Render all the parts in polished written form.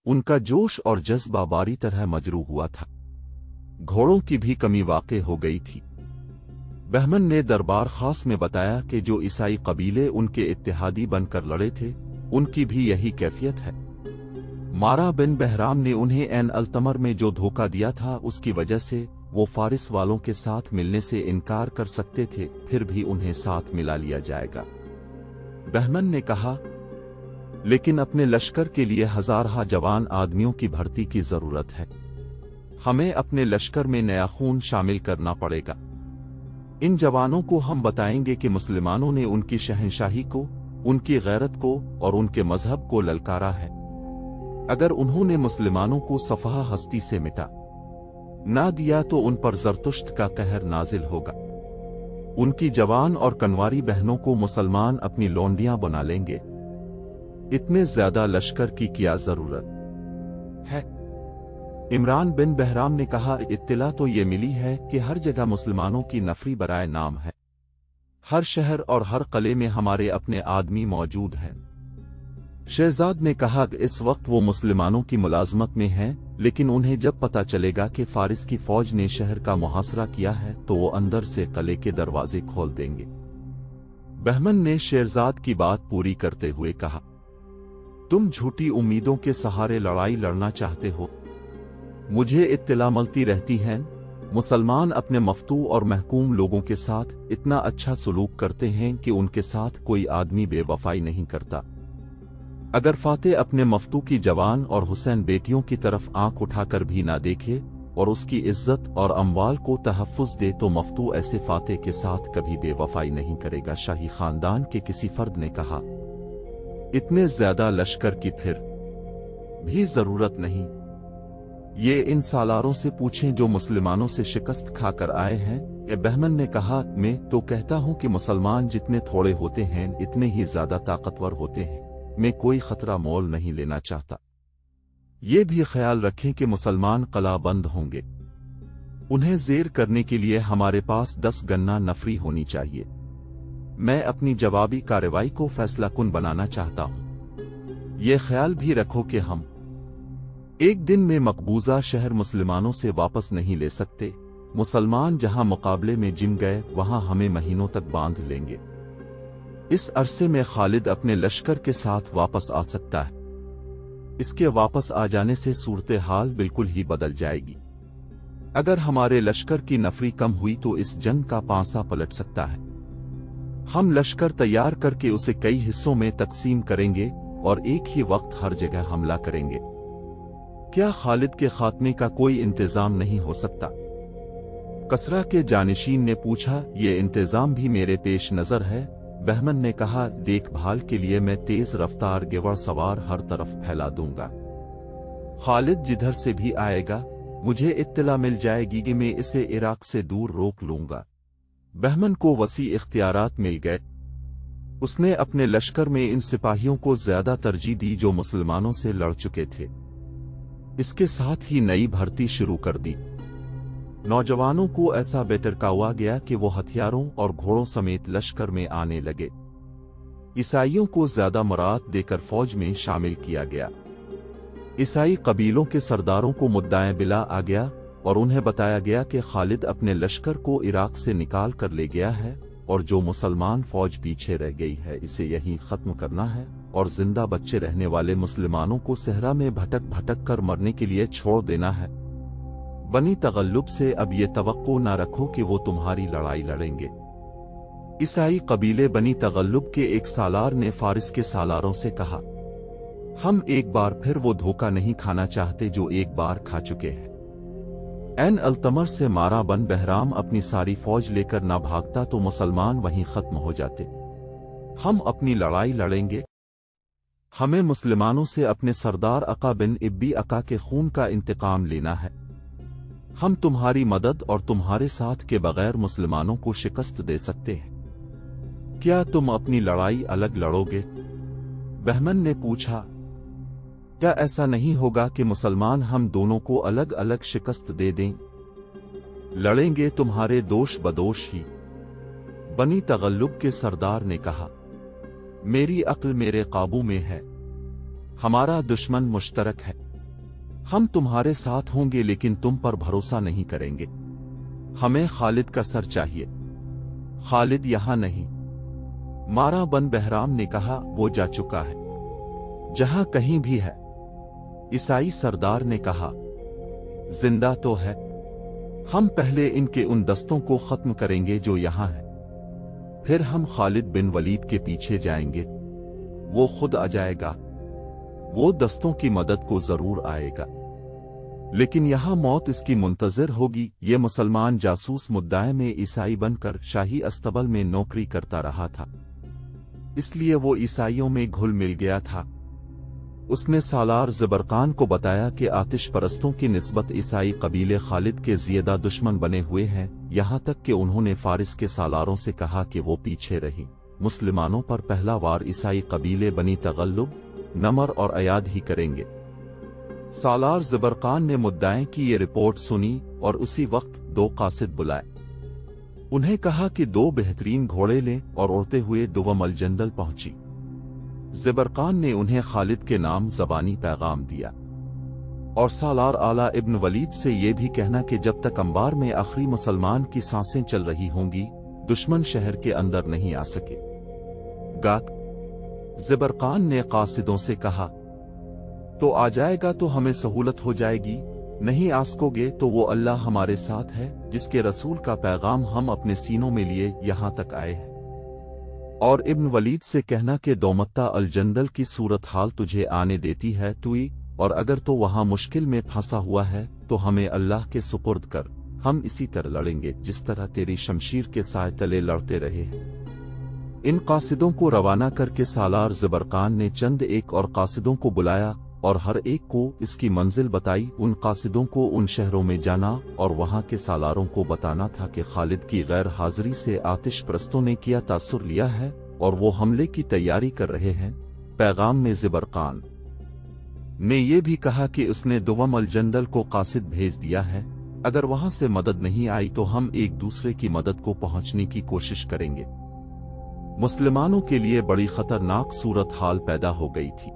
उनका जोश और जज्बा बारी तरह मजरू हुआ था। घोड़ों की भी कमी वाक़ई हो गई थी। बहमन ने दरबार खास में बताया कि जो ईसाई कबीले उनके इत्तेहादी बनकर लड़े थे, उनकी भी यही कैफियत है। मारा बिन बहराम ने उन्हें एन अल्तमर में जो धोखा दिया था, उसकी वजह से वो फारिस वालों के साथ मिलने से इनकार कर सकते थे, फिर भी उन्हें साथ मिला लिया जाएगा। बहमन ने कहा, लेकिन अपने लश्कर के लिए हजारहा जवान आदमियों की भर्ती की जरूरत है। हमें अपने लश्कर में नया खून शामिल करना पड़ेगा। इन जवानों को हम बताएंगे कि मुसलमानों ने उनकी शहंशाही को, उनकी गैरत को और उनके मजहब को ललकारा है। अगर उन्होंने मुसलमानों को सफहा हस्ती से मिटा ना दिया तो उन पर जरतुश्त का कहर नाजिल होगा। उनकी जवान और कनवारी बहनों को मुसलमान अपनी लौंडियां बना लेंगे। इतने ज्यादा लश्कर की क्या जरूरत है? इमरान बिन बहराम ने कहा, इत्तिला तो ये मिली है कि हर जगह मुसलमानों की नफरी बराए नाम है। हर शहर और हर कले में हमारे अपने आदमी मौजूद हैं। शहजाद ने कहा, इस वक्त वो मुसलमानों की मुलाजमत में हैं, लेकिन उन्हें जब पता चलेगा कि फारिस की फौज ने शहर का मुहासरा किया है तो वो अंदर से किले के दरवाजे खोल देंगे। बहमन ने शेरजाद की बात पूरी करते हुए कहा, तुम झूठी उम्मीदों के सहारे लड़ाई लड़ना चाहते हो। मुझे इत्तिला मिलती रहती है, मुसलमान अपने मफ्तू और महकूम लोगों के साथ इतना अच्छा सलूक करते हैं कि उनके साथ कोई आदमी बेवफाई नहीं करता। अगर फाते अपने मफ्तू की जवान और हुसैन बेटियों की तरफ आंख उठाकर भी ना देखे और उसकी इज्जत और अमवाल को तहफ्फुज दे तो मफ्तू ऐसे फाते के साथ कभी बेवफाई नहीं करेगा। शाही खानदान के किसी फर्द ने कहा, इतने ज्यादा लश्कर की फिर भी जरूरत नहीं। ये इन सालारों से पूछें जो मुसलमानों से शिकस्त खाकर आए हैं। बहमन ने कहा, मैं तो कहता हूं कि मुसलमान जितने थोड़े होते हैं इतने ही ज्यादा ताकतवर होते हैं। मैं कोई खतरा मोल नहीं लेना चाहता। ये भी ख्याल रखें कि मुसलमान कला बंद होंगे। उन्हें जेर करने के लिए हमारे पास 10 गन्ना नफरी होनी चाहिए। मैं अपनी जवाबी कार्रवाई को फैसला कुन बनाना चाहता हूं। ये ख्याल भी रखो कि हम एक दिन में मकबूजा शहर मुसलमानों से वापस नहीं ले सकते। मुसलमान जहां मुकाबले में जिम गए वहां हमें महीनों तक बांध लेंगे। इस अरसे में खालिद अपने लश्कर के साथ वापस आ सकता है। इसके वापस आ जाने से सूरत हाल बिल्कुल ही बदल जाएगी। अगर हमारे लश्कर की नफरी कम हुई तो इस जंग का पांसा पलट सकता है। हम लश्कर तैयार करके उसे कई हिस्सों में तकसीम करेंगे और एक ही वक्त हर जगह हमला करेंगे। क्या खालिद के खात्मे का कोई इंतजाम नहीं हो सकता? कसरा के जानिशीन ने पूछा, ये इंतजाम भी मेरे पेश नजर है। बहमन ने कहा, देखभाल के लिए मैं तेज रफ्तार गेवड़ सवार हर तरफ फैला दूंगा। खालिद जिधर से भी आएगा मुझे इत्तला मिल जाएगी कि मैं इसे इराक से दूर रोक लूंगा। बहमन को वसी इख्तियारात मिल गए। उसने अपने लश्कर में इन सिपाहियों को ज्यादा तरजीह दी जो मुसलमानों से लड़ चुके थे। इसके साथ ही नई भर्ती शुरू कर दी। नौजवानों को ऐसा बेटरकावा गया कि वो हथियारों और घोड़ों समेत लश्कर में आने लगे। ईसाइयों को ज्यादा मुराद देकर फौज में शामिल किया गया। ईसाई कबीलों के सरदारों को मुद्दाएं बिला आ गया और उन्हें बताया गया कि खालिद अपने लश्कर को इराक से निकाल कर ले गया है और जो मुसलमान फौज पीछे रह गई है इसे यहीं खत्म करना है और जिंदा बच्चे रहने वाले मुसलमानों को सहरा में भटक भटक कर मरने के लिए छोड़ देना है। बनी तगल्लुब से अब ये तवक्को न रखो कि वो तुम्हारी लड़ाई लड़ेंगे। ईसाई कबीले बनी तगल्लुब के एक सालार ने फारिस के सालारों से कहा, हम एक बार फिर वो धोखा नहीं खाना चाहते जो एक बार खा चुके हैं। एन अल्तमर से मारा बन बहराम अपनी सारी फौज लेकर ना भागता तो मुसलमान वहीं खत्म हो जाते। हम अपनी लड़ाई लड़ेंगे। हमें मुसलमानों से अपने सरदार अका बिन इब्बी अका के खून का इंतकाम लेना है। हम तुम्हारी मदद और तुम्हारे साथ के बगैर मुसलमानों को शिकस्त दे सकते हैं। क्या तुम अपनी लड़ाई अलग लड़ोगे? बहमन ने पूछा, क्या ऐसा नहीं होगा कि मुसलमान हम दोनों को अलग अलग शिकस्त दे दें? लड़ेंगे तुम्हारे दोष बदोश ही। बनी तगल्लुब के सरदार ने कहा, मेरी अक्ल मेरे काबू में है। हमारा दुश्मन मुश्तरक है। हम तुम्हारे साथ होंगे लेकिन तुम पर भरोसा नहीं करेंगे। हमें खालिद का सर चाहिए। खालिद यहां नहीं। मारा बन बहराम ने कहा, वो जा चुका है, जहां कहीं भी है। ईसाई सरदार ने कहा, जिंदा तो है। हम पहले इनके उन दस्तों को खत्म करेंगे जो यहां हैं, फिर हम खालिद बिन वलीद के पीछे जाएंगे। वो खुद आ जाएगा। वो दस्तों की मदद को जरूर आएगा, लेकिन यहां मौत इसकी मुंतजर होगी। ये मुसलमान जासूस मुद्दाए में ईसाई बनकर शाही अस्तबल में नौकरी करता रहा था, इसलिए वो ईसाइयों में घुल मिल गया था। उसने सालार ज़बरकान को बताया कि आतिश परस्तों की निस्बत ईसाई कबीले खालिद के ज़्यादा दुश्मन बने हुए हैं, यहाँ तक कि उन्होंने फारिस के सालारों से कहा कि वो पीछे रही मुसलमानों पर पहला वार ईसाई कबीले बनी तगल्लुब, नमर और अयाद ही करेंगे। सालार ज़बरकान ने मुद्दाएं की ये रिपोर्ट सुनी और उसी वक्त 2 कासिद बुलाए। उन्हें कहा कि 2 बेहतरीन घोड़े लें और उड़ते हुए दुवम अल जंदल पहुंची। ज़बरकान ने उन्हें खालिद के नाम ज़बानी पैगाम दिया और सालार आला इब्न वलीद से यह भी कहना कि जब तक अंबार में आखिरी मुसलमान की सांसें चल रही होंगी, दुश्मन शहर के अंदर नहीं आ सके। ज़बरकान ने कासिदों से कहा, तो आ जाएगा तो हमें सहूलत हो जाएगी, नहीं आ सकोगे तो वो अल्लाह हमारे साथ है जिसके रसूल का पैगाम हम अपने सीनों में लिए यहां तक आए हैं। और इब्न वलीद से कहना कि दौमत्ता अल जंदल की सूरत हाल तुझे आने देती है तुई, और अगर तो वहां मुश्किल में फंसा हुआ है तो हमें अल्लाह के सुपुर्द कर, हम इसी तरह लड़ेंगे जिस तरह तेरी शमशीर के साए तले लड़ते रहे हैं। इन कासिदों को रवाना करके सालार ज़बरकान ने चंद एक और कासिदों को बुलाया और हर एक को इसकी मंजिल बताई। उन कासिदों को उन शहरों में जाना और वहां के सालारों को बताना था कि खालिद की गैर हाजिरी से आतिश परस्तों ने किया तासुर लिया है और वो हमले की तैयारी कर रहे हैं। पैगाम में ज़बरकान ने यह भी कहा कि उसने दुवम अल जंदल को कासिद भेज दिया है, अगर वहां से मदद नहीं आई तो हम एक दूसरे की मदद को पहुंचने की कोशिश करेंगे। मुसलमानों के लिए बड़ी खतरनाक सूरत हाल पैदा हो गई थी।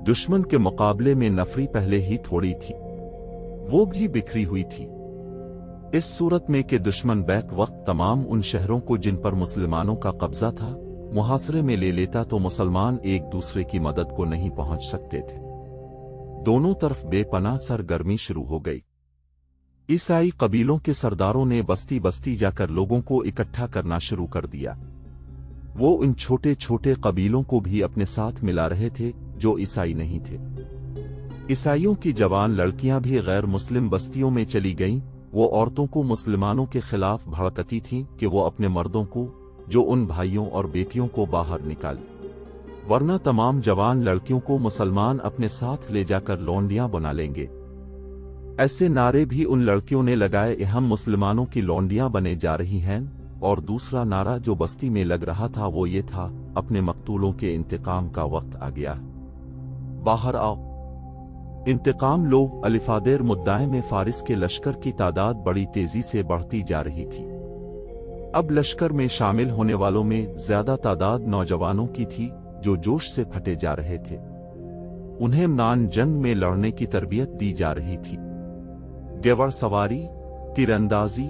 दुश्मन के मुकाबले में नफरी पहले ही थोड़ी थी, वो भी बिखरी हुई थी। इस सूरत में कि दुश्मन बैक वक्त तमाम उन शहरों को जिन पर मुसलमानों का कब्जा था मुहासरे में ले लेता तो मुसलमान एक दूसरे की मदद को नहीं पहुंच सकते थे। दोनों तरफ बेपनाह सरगर्मी शुरू हो गई। ईसाई कबीलों के सरदारों ने बस्ती बस्ती जाकर लोगों को इकट्ठा करना शुरू कर दिया। वो इन छोटे छोटे कबीलों को भी अपने साथ मिला रहे थे जो ईसाई नहीं थे। ईसाइयों की जवान लड़कियां भी गैर मुस्लिम बस्तियों में चली गईं। वो औरतों को मुसलमानों के खिलाफ भड़कती थीं कि वो अपने मर्दों को, जो उन भाइयों और बेटियों को बाहर निकाले, वरना तमाम जवान लड़कियों को मुसलमान अपने साथ ले जाकर लौंडियां बना लेंगे। ऐसे नारे भी उन लड़कियों ने लगाए कि हम मुसलमानों की लौंडियां बने जा रही हैं। और दूसरा नारा जो बस्ती में लग रहा था वो ये था, अपने मकतूलों के इंतकाम का वक्त आ गया, बाहर आओ, इंतकाम लो। अलिफादेर मुद्दाए में फारिस के लश्कर की तादाद बड़ी तेजी से बढ़ती जा रही थी। अब लश्कर में शामिल होने वालों में ज्यादा तादाद नौजवानों की थी जो जोश से फटे जा रहे थे। उन्हें नान जंग में लड़ने की तरबियत दी जा रही थी। गेवर सवारी, तीरंदाजी,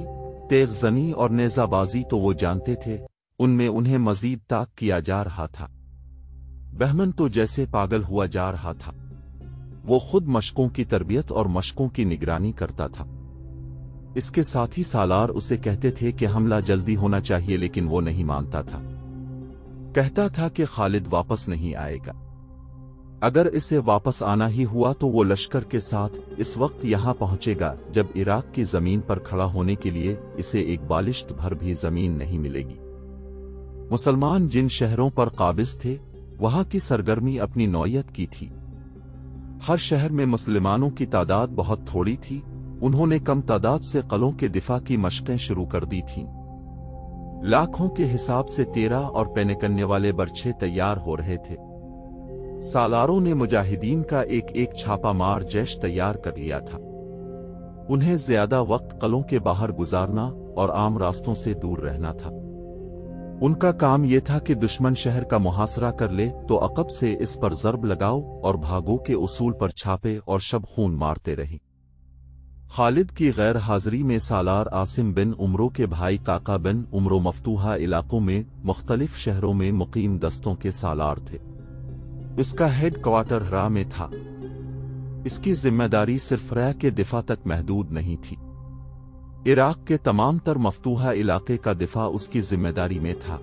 तेगजनी और नेजाबाजी तो वो जानते थे, उनमें उन्हें मजीद ताक किया जा रहा था। बहमन तो जैसे पागल हुआ जा रहा था। वो खुद मशकों की तरबियत और मशकों की निगरानी करता था। इसके साथ ही सालार उसे कहते थे कि हमला जल्दी होना चाहिए, लेकिन वो नहीं मानता था। कहता था कि खालिद वापस नहीं आएगा। अगर इसे वापस आना ही हुआ तो वो लश्कर के साथ इस वक्त यहां पहुंचेगा जब इराक की जमीन पर खड़ा होने के लिए इसे एक बालिश्त भर भी जमीन नहीं मिलेगी। मुसलमान जिन शहरों पर काबिज थे वहां की सरगर्मी अपनी नौयत की थी। हर शहर में मुसलमानों की तादाद बहुत थोड़ी थी। उन्होंने कम तादाद से कलों के दिफा की मशकें शुरू कर दी थीं। लाखों के हिसाब से 13 और पैने करने वाले बर्छे तैयार हो रहे थे। सालारों ने मुजाहिदीन का एक एक छापा मार जैश तैयार कर लिया था। उन्हें ज्यादा वक्त कलों के बाहर गुजारना और आम रास्तों से दूर रहना था। उनका काम ये था कि दुश्मन शहर का मुहासरा कर ले तो अकब से इस पर ज़र्ब लगाओ और भागो के उसूल पर छापे और शब खून मारते रहे। खालिद की गैर हाजिरी में सालार आसिम बिन उमरो के भाई काका बिन उमरो मफतूहा इलाकों में मुख्तलिफ शहरों में मुकीम दस्तों के सालार थे। इसका हेड क्वार्टर रा में था। इसकी जिम्मेदारी सिर्फ रा के दिफा तक महदूद नहीं थी। इराक के तमाम तर मफतूहा इलाके का दिफा उसकी जिम्मेदारी में था।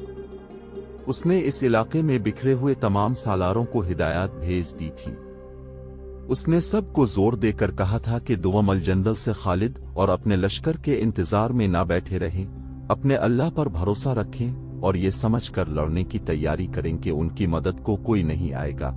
उसने इस इलाके में बिखरे हुए तमाम सालारों को हिदायत भेज दी थी। उसने सबको जोर देकर कहा था कि दुवम जंदल से खालिद और अपने लश्कर के इंतजार में ना बैठे रहें, अपने अल्लाह पर भरोसा रखें और ये समझकर लड़ने की तैयारी करें कि उनकी मदद को कोई नहीं आएगा।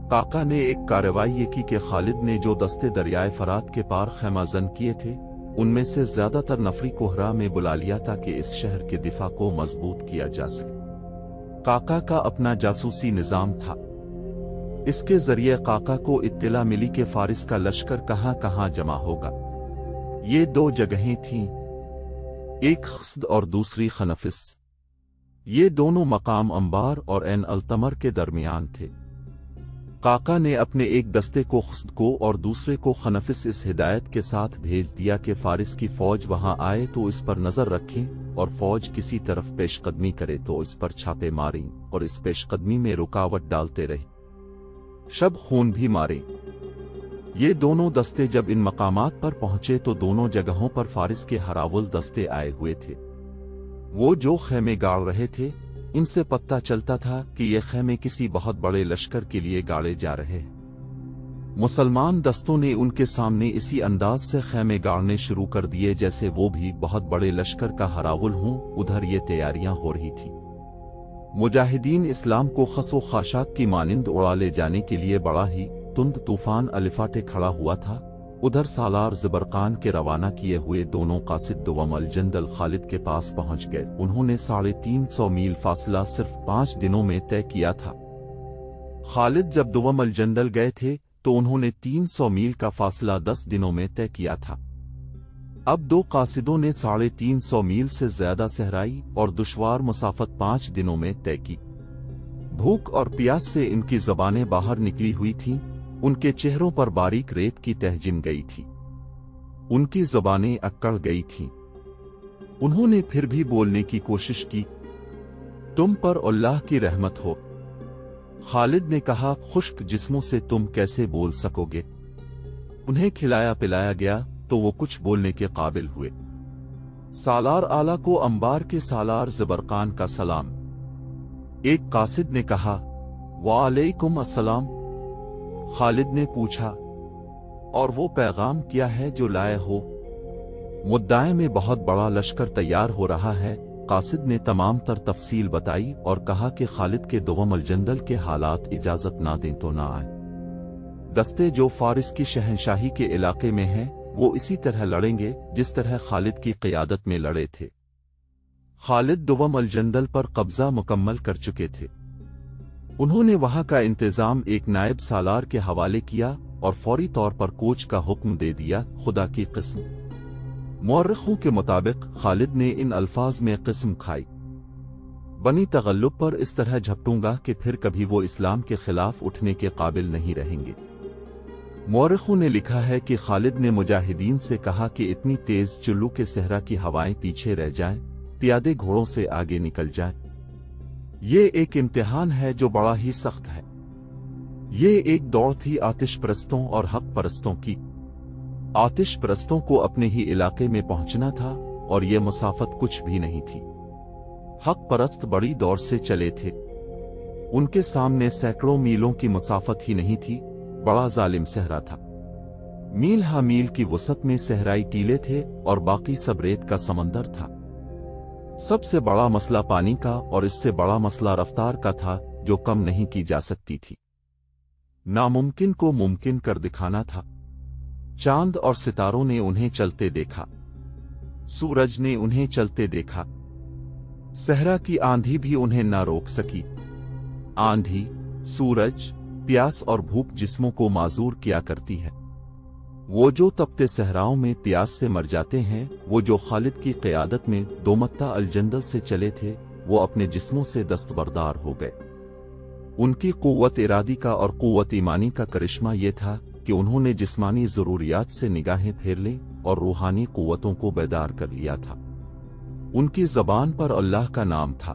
काका ने एक कार्रवाई ये की कि खालिद ने जो दस्ते दरियाए फरात के पार खैमाजन किए थे उनमें से ज्यादातर नफरी कोहरा में बुला लिया ताकि इस शहर के दिफा को मजबूत किया जा सके। काका का अपना जासूसी निजाम था। इसके जरिए काका को इत्तला मिली कि फारिस का लश्कर कहां कहां जमा होगा। ये दो जगहें थीं, एक खस्द और दूसरी खनफिस। ये दोनों मकाम अंबार और एन अल्तमर के दरमियान थे। काका ने अपने एक दस्ते को खस्द को और दूसरे को खनफिस इस हिदायत के साथ भेज दिया कि फारिस की फौज वहां आए तो इस पर नजर रखें और फौज किसी तरफ पेशकदमी करे तो इस पर छापे मारें और इस पेशकदमी में रुकावट डालते रहे, शब खून भी मारे। ये दोनों दस्ते जब इन मकामात पर पहुंचे तो दोनों जगहों पर फारिस के हरावुल दस्ते आए हुए थे। वो जो खेमे गाड़ रहे थे इनसे पता चलता था कि ये खेमे किसी बहुत बड़े लश्कर के लिए गाड़े जा रहे हैं। मुसलमान दस्तों ने उनके सामने इसी अंदाज से खेमे गाड़ने शुरू कर दिए जैसे वो भी बहुत बड़े लश्कर का हरावुल हों। उधर ये तैयारियां हो रही थी। मुजाहिदीन इस्लाम को खसो खाशाक की मानिंद उड़ा ले जाने के लिए बड़ा ही तुंद तूफान अलिफाटे खड़ा हुआ था। उधर सालार ज़बरकान के रवाना किए हुए दोनों कासिद दुवम जंदल खालिद के पास पहुंच गए। उन्होंने 350 मील फासला सिर्फ 5 दिनों में तय किया था। खालिद जब दुवम जंदल गए थे तो उन्होंने 300 मील का फासला 10 दिनों में तय किया था। अब दो कासिदों ने 350 मील से ज्यादा सहराई और दुश्वार मुसाफत 5 दिनों में तय की। भूख और प्यास से इनकी जबानें बाहर निकली हुई थीं। उनके चेहरों पर बारीक रेत की तह जिम गई थी। उनकी जबानें अक्कड़ गई थीं। उन्होंने फिर भी बोलने की कोशिश की। तुम पर अल्लाह की रहमत हो। खालिद ने कहा, खुश्क जिस्मों से तुम कैसे बोल सकोगे? उन्हें खिलाया पिलाया गया तो वो कुछ बोलने के काबिल हुए। सालार आला को अंबार के सालार ज़बरकान का सलाम। एक कासिद ने कहा, वालेकुम अस्सलाम। खालिद ने पूछा, और वो पैगाम क्या है जो लाए हो? मुद्दाए में बहुत बड़ा लश्कर तैयार हो रहा है। कासिद ने तमाम तर तफसील बताई और कहा कि खालिद के दुवम जंदल के हालात इजाजत ना दें तो ना आए। दस्ते जो फारिस की शहनशाही के इलाके में हैं वो इसी तरह लड़ेंगे जिस तरह खालिद की क़ियादत में लड़े थे। खालिद दुवम जंदल पर कब्जा मुकम्मल कर चुके थे। उन्होंने वहां का इंतजाम एक नायब सालार के हवाले किया और फौरी तौर पर कोच का हुक्म दे दिया। खुदा की किस्म। मुअर्रिखों के मुताबिक खालिद ने इन अल्फाज में किस्म खाई, बनी तगल्लुब पर इस तरह झपटूंगा कि फिर कभी वो इस्लाम के खिलाफ उठने के काबिल नहीं रहेंगे। मुअर्रिखों ने लिखा है कि खालिद ने मुजाहिदीन से कहा कि इतनी तेज चुल्लू के सहरा की हवाएं पीछे रह जाएं, प्यादे घोड़ों से आगे निकल जाएं। ये एक इम्तिहान है जो बड़ा ही सख्त है। ये एक दौड़ थी आतिश परस्तों और हक परस्तों की। आतिश परस्तों को अपने ही इलाके में पहुंचना था और ये मुसाफत कुछ भी नहीं थी। हक परस्त बड़ी दौड़ से चले थे। उनके सामने सैकड़ों मीलों की मुसाफत ही नहीं थी। बड़ा जालिम सहरा था। मील हा मील की वसत में सहराई टीले थे और बाकी सब रेत का समंदर था। सबसे बड़ा मसला पानी का और इससे बड़ा मसला रफ्तार का था जो कम नहीं की जा सकती थी। नामुमकिन को मुमकिन कर दिखाना था। चांद और सितारों ने उन्हें चलते देखा, सूरज ने उन्हें चलते देखा। सहरा की आंधी भी उन्हें न रोक सकी। आंधी, सूरज, प्यास और भूख जिस्मों को माजूर किया करती है। वो जो तपते सहराओं में प्यास से मर जाते हैं, वो जो खालिद की क़ियादत में दोमत्ता अल जंदल से चले थे, وہ اپنے جسموں سے دستبردار ہو گئے۔ ان کی قوت ارادی کا اور قوت ایمانی کا کرشمہ یہ تھا کہ انہوں نے جسمانی ضروریات سے نگاہیں پھیر لیں اور روحانی قوتوں کو بیدار کر لیا تھا۔ ان کی زبان پر اللہ کا نام تھا،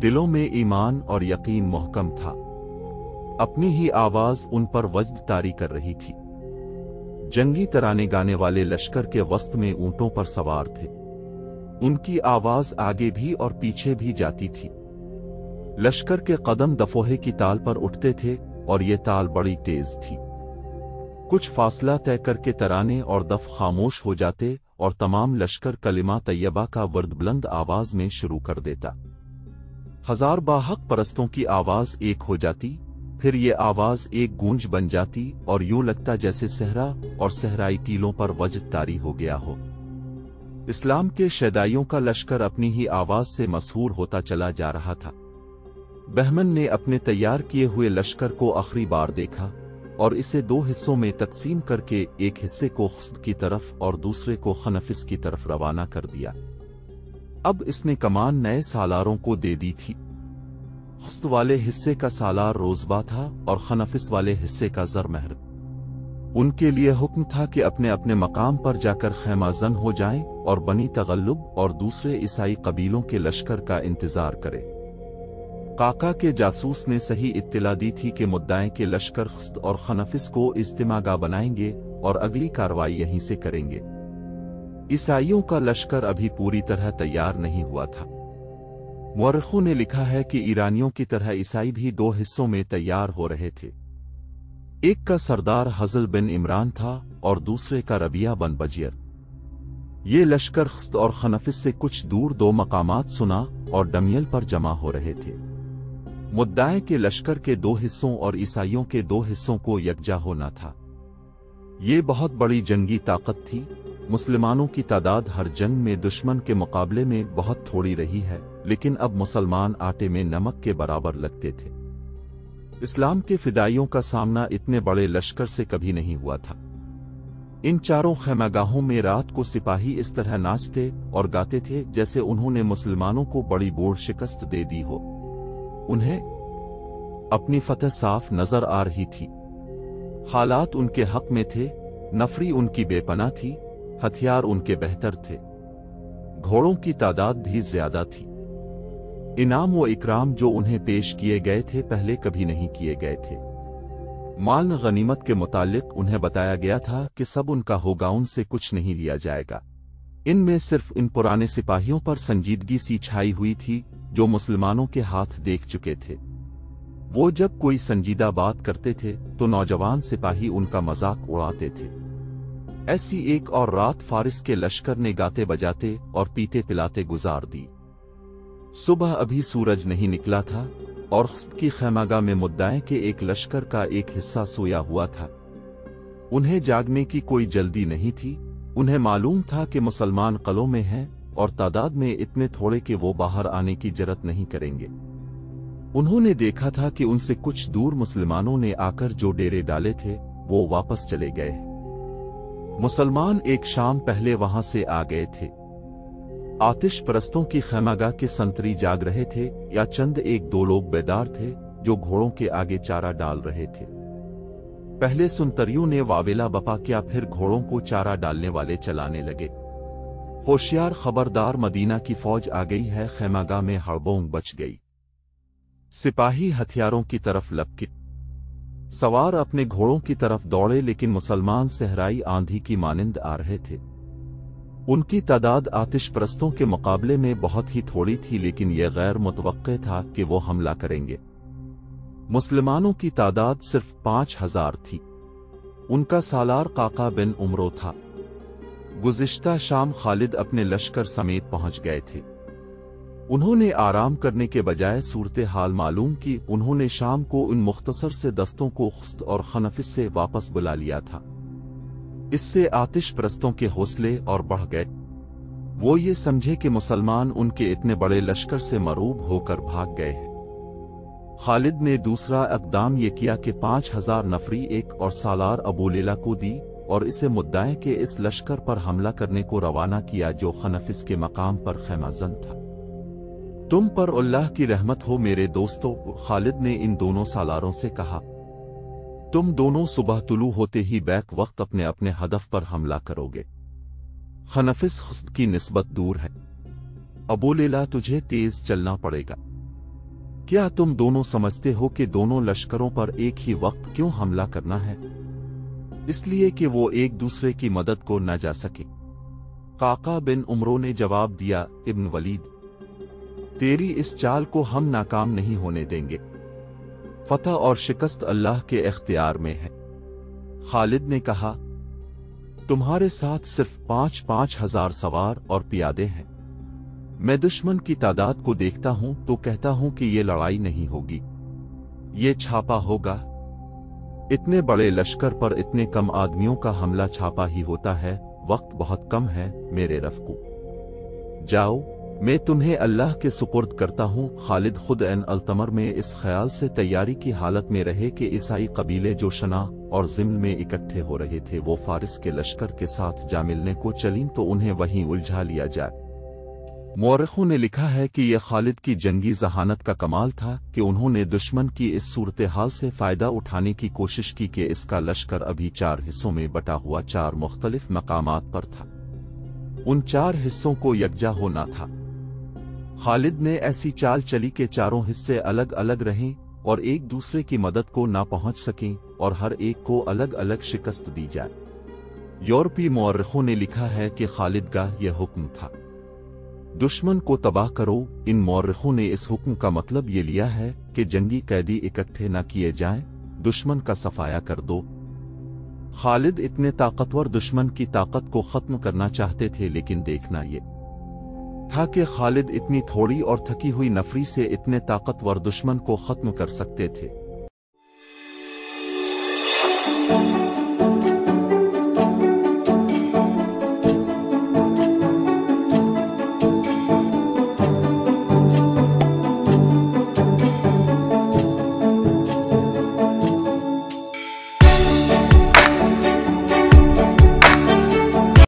دلوں میں ایمان اور یقین محکم تھا، اپنی ہی آواز ان پر وجد طاری کر رہی تھی۔ جنگی ترانے گانے والے لشکر کے وسط میں اونٹوں پر سوار تھے، ان کی آواز آگے بھی اور پیچھے بھی جاتی تھی۔ لشکر کے قدم دفوہے کی تال پر اٹھتے تھے اور یہ تال بڑی تیز تھی۔ کچھ فاصلہ طے کر کے ترانے اور دف خاموش ہو جاتے اور تمام لشکر کلمہ طیبہ کا ورد بلند آواز میں شروع کر دیتا۔ ہزار باحق پرستوں کی آواز ایک ہو جاتی، پھر یہ آواز ایک گونج بن جاتی اور یوں لگتا جیسے صحرا اور صحرائی ٹیلوں پر وجد طاری ہو گیا ہو۔ اسلام کے شیدائیوں کا لشکر اپنی ہی آواز سے مسحور ہوتا چلا جا رہا تھا۔ بہمن نے اپنے تیار کیے ہوئے لشکر کو آخری بار دیکھا اور اسے دو حصوں میں تقسیم کر کے ایک حصے کو خصد کی طرف اور دوسرے کو خنفس کی طرف روانہ کر دیا۔ اب اس نے کمان نئے سالاروں کو دے دی تھی۔ خصد والے حصے کا سالار روزبا تھا اور خنفس والے حصے کا زرمہر۔ ان کے لیے حکم تھا کہ اپنے اپنے مقام پر جا کر خیمہ زن ہو جائیں اور بنی تغلب اور دوسرے عیسائی قبیلوں کے لشکر کا انتظار کرے۔ قاقا کے جاسوس نے صحیح اطلاع دی تھی کہ مدعے کے لشکر خصد اور خنفس کو اجتماع گاہ بنائیں گے اور اگلی کارروائی یہیں سے کریں گے۔ عیسائیوں کا لشکر ابھی پوری طرح تیار نہیں ہوا تھا۔ مورخوں نے لکھا ہے کہ ایرانیوں کی طرح عیسائی بھی دو حصوں میں تیار ہو رہے تھے۔ ایک کا سردار حزل بن عمران تھا اور دوسرے کا ربیہ بن بجیر۔ یہ لشکر خصد اور خنفس سے کچھ دور دو مقامات سنا اور ڈمیل پر جمع ہو رہے تھے۔ مدعے کے لشکر کے دو حصوں اور عیسائیوں کے دو حصوں کو یکجا ہونا تھا۔ یہ بہت بڑی جنگی طاقت تھی۔ مسلمانوں کی تعداد ہر جنگ میں دشمن کے مقابلے میں بہت تھوڑی رہی ہے، لیکن اب مسلمان آٹے میں نمک کے برابر لگتے تھے۔ اسلام کے فدائیوں کا سامنا اتنے بڑے لشکر سے کبھی نہیں ہوا تھا۔ ان چاروں خیمہ گاہوں میں رات کو سپاہی اس طرح ناچتے اور گاتے تھے جیسے انہوں نے مسلمانوں کو بڑی بوڑھ شکست دے دی ہو۔ انہیں اپنی فتح صاف نظر آ رہی تھی۔ حالات ان کے حق میں تھے، نفری ان کی بے پناہ تھی، ہتھیار ان کے بہتر تھے، گھوڑوں کی تعداد بھی زیادہ تھی۔ انعام و اکرام جو انہیں پیش کیے گئے تھے پہلے کبھی نہیں کیے گئے تھے۔ مال غنیمت کے متعلق انہیں بتایا گیا تھا کہ سب ان کا ہوگا، ان سے کچھ نہیں لیا جائے گا۔ ان میں صرف ان پرانے سپاہیوں پر سنجیدگی سی چھائی ہوئی تھی جو مسلمانوں کے ہاتھ دیکھ چکے تھے۔ وہ جب کوئی سنجیدہ بات کرتے تھے تو نوجوان سپاہی ان کا مذاق اڑاتے تھے۔ ایسی ایک اور رات فارس کے لشکر نے گاتے بجاتے اور پیتے پلاتے گزار دی۔ صبح ابھی سورج نہیں نکلا تھا اور خصد کی خیمہ گاہ میں مدعے کے ایک لشکر کا ایک حصہ سویا ہوا تھا۔ انہیں جاگنے کی کوئی جلدی نہیں تھی۔ انہیں معلوم تھا کہ مسلمان قلعوں میں ہیں اور تعداد میں اتنے تھوڑے کہ وہ باہر آنے کی جرات نہیں کریں گے۔ انہوں نے دیکھا تھا کہ ان سے کچھ دور مسلمانوں نے آ کر جو ڈیرے ڈالے تھے وہ واپس چلے گئے۔ مسلمان ایک شام پہلے وہاں سے آ گئے تھے۔ آتش پرستوں کی خیمہ گاہ کے سنتری جاگ رہے تھے یا چند ایک دو لوگ بیدار تھے جو گھوڑوں کے آگے چارہ ڈال رہے تھے۔ پہلے سنتریوں نے واویلا بپا کیا، پھر گھوڑوں کو چارہ ڈالنے والے چلانے لگے۔ ہوشیار خبردار، مدینہ کی فوج آ گئی ہے۔ خیمہ گاہ میں ہڑبونگ بچ گئی۔ سپاہی ہتھیاروں کی طرف لپکے، سوار اپنے گھوڑوں کی طرف دوڑے، لیکن مسلمان صحرائی آندھی کی مانند آ رہے تھے۔ ان کی تعداد آتش پرستوں کے مقابلے میں بہت ہی تھوڑی تھی، لیکن یہ غیر متوقع تھا کہ وہ حملہ کریں گے۔ مسلمانوں کی تعداد صرف 5000 تھی۔ ان کا سالار قاقا بن عمرو تھا۔ گزشتہ شام خالد اپنے لشکر سمیت پہنچ گئے تھے۔ انہوں نے آرام کرنے کے بجائے صورتحال معلوم کی۔ انہوں نے شام کو ان مختصر سے دستوں کو خصد اور خنفس سے واپس بلا لیا تھا۔ اس سے آتش پرستوں کے حوصلے اور بڑھ گئے۔ وہ یہ سمجھے کہ مسلمان ان کے اتنے بڑے لشکر سے مرعوب ہو کر بھاگ گئے ہیں۔ خالد نے دوسرا اقدام یہ کیا کہ 5000 نفری ایک اور سالار ابو لیلہ کو دی اور اسے مدعے کے اس لشکر پر حملہ کرنے کو روانہ کیا جو خنفس کے مقام پر خیمہ زن تھا۔ तुम पर अल्लाह की रहमत हो मेरे दोस्तों। खालिद ने इन दोनों सालारों से कहा, तुम दोनों सुबह तुलू होते ही बैक वक्त अपने अपने हदफ पर हमला करोगे। खनफिस खुस्द की निस्बत दूर है। अबू लैला तुझे तेज चलना पड़ेगा। क्या तुम दोनों समझते हो कि दोनों लश्करों पर एक ही वक्त क्यों हमला करना है? इसलिए कि वो एक दूसरे की मदद को न जा सके। काका बिन उमरो ने जवाब दिया, इब्न वलीद, तेरी इस चाल को हम नाकाम नहीं होने देंगे। फतह और शिकस्त अल्लाह के इख्तियार में है। खालिद ने कहा, तुम्हारे साथ सिर्फ 5-5 हजार सवार और पियादे हैं। मैं दुश्मन की तादाद को देखता हूं तो कहता हूं कि ये लड़ाई नहीं होगी, ये छापा होगा। इतने बड़े लश्कर पर इतने कम आदमियों का हमला छापा ही होता है। वक्त बहुत कम है मेरे रफ़्कू, जाओ, मैं तुम्हें अल्लाह के सुपुर्द करता हूँ। खालिद खुद एन अल्तमर में इस ख्याल से तैयारी की हालत में रहे कि ईसाई कबीले जो शना और जिम्न में इकट्ठे हो रहे थे वो फारिस के लश्कर के साथ जा मिलने को चलीं तो उन्हें वहीं उलझा लिया जाए। मौरखों ने लिखा है कि यह खालिद की जंगी जहानत का कमाल था कि उन्होंने दुश्मन की इस सूरत हाल से फायदा उठाने की कोशिश की कि इसका लश्कर अभी 4 हिस्सों में बटा हुआ 4 मुख्तलिफ मकामात पर था। उन 4 हिस्सों को यकजा होना था। खालिद ने ऐसी चाल चली कि चारों हिस्से अलग अलग रहें और एक दूसरे की मदद को ना पहुंच सकें और हर एक को अलग अलग शिकस्त दी जाए। यूरोपीय मौरखों ने लिखा है कि खालिद का यह हुक्म था, दुश्मन को तबाह करो। इन मौरखों ने इस हुक्म का मतलब ये लिया है कि जंगी कैदी इकट्ठे न किए जाएं, दुश्मन का सफाया कर दो। खालिद इतने ताकतवर दुश्मन की ताकत को खत्म करना चाहते थे, लेकिन देखना ये था कि खालिद इतनी थोड़ी और थकी हुई नफरी से इतने ताकतवर दुश्मन को खत्म कर सकते थे।